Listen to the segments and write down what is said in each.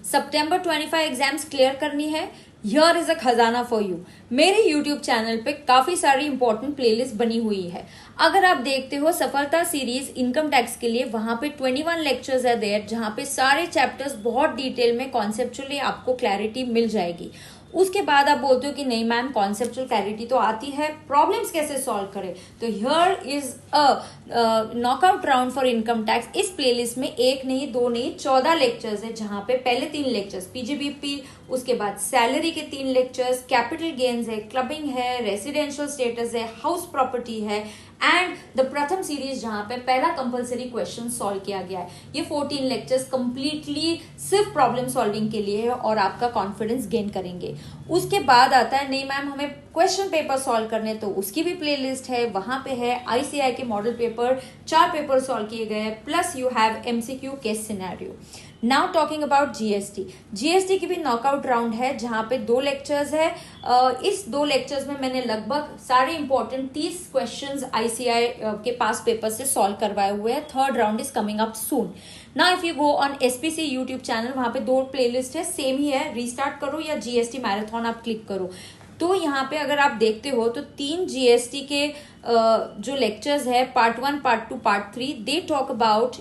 सितंबर 25 exams clear करनी है, here is a खजाना फॉर यू। मेरे यूट्यूब चैनल पे काफी सारी इंपॉर्टेंट प्लेलिस्ट बनी हुई है। अगर आप देखते हो सफलता सीरीज इनकम टैक्स के लिए, वहां पे 21 लेक्चर्स है देयर, जहां पे सारे चैप्टर्स बहुत डिटेल में कॉन्सेप्चुअली आपको क्लैरिटी मिल जाएगी। उसके बाद आप बोलते हो कि नहीं मैम कॉन्सेप्चुअल क्लैरिटी तो आती है, प्रॉब्लम्स कैसे सॉल्व करें, तो here is a knockout round for income tax. इस प्लेलिस्ट में एक नहीं दो नहीं 14 लेक्चर्स है, जहां पे पहले 3 लेक्चर्स पीजीबीपी, उसके बाद सैलरी के 3 लेक्चर्स, कैपिटल गेन्स है, क्लबिंग है, रेसिडेंशियल स्टेटस है, हाउस प्रॉपर्टी है, एंड द प्रथम सीरीज जहां पे पहला कंपलसरी क्वेश्चन सॉल्व किया गया है। ये 14 लेक्चर्स कंप्लीटली सिर्फ प्रॉब्लम सॉल्विंग के लिए है और आपका कॉन्फिडेंस गेन करेंगे। उसके बाद आता है नहीं मैम हमें क्वेश्चन पेपर सॉल्व करने, तो उसकी भी प्लेलिस्ट है, वहां पे है आईसीआई के मॉडल पेपर 4 पेपर सॉल्व किए गए हैं, plus you have MCQ case scenario. Now talking about GST, GST की भी नॉकआउट राउंड है जहां पे 2 लेक्चर्स है। इस 2 लेक्चर्स में मैंने लगभग सारे इंपॉर्टेंट 30 क्वेश्चंस आईसीआई के पास पेपर से सॉल्व करवाए हुए हैं। Third round is coming up soon. Now if you go on SPC YouTube channel, वहां पे 2 प्लेलिस्ट है, सेम ही है, रीस्टार्ट करो या जीएसटी मैराथन आप क्लिक करो। तो यहाँ पे अगर आप देखते हो तो 3 जीएसटी के जो लेक्चर्स है, part 1, part 2, part 3, they talk about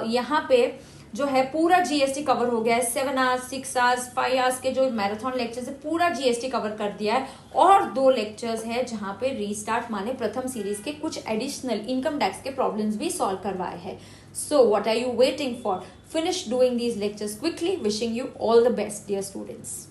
यहाँ पे जो है पूरा जीएसटी कवर हो गया है। 7 आवर्स, 6 आवर्स, 5 आवर्स के जो मैराथन लेक्चर्स है पूरा जीएसटी कवर कर दिया है। और 2 लेक्चर्स है जहां पे रीस्टार्ट माने प्रथम सीरीज के कुछ एडिशनल इनकम टैक्स के प्रॉब्लम्स भी सॉल्व करवाए हैं। So what are you waiting for? Finish doing these lectures quickly. Wishing you all the best dear students.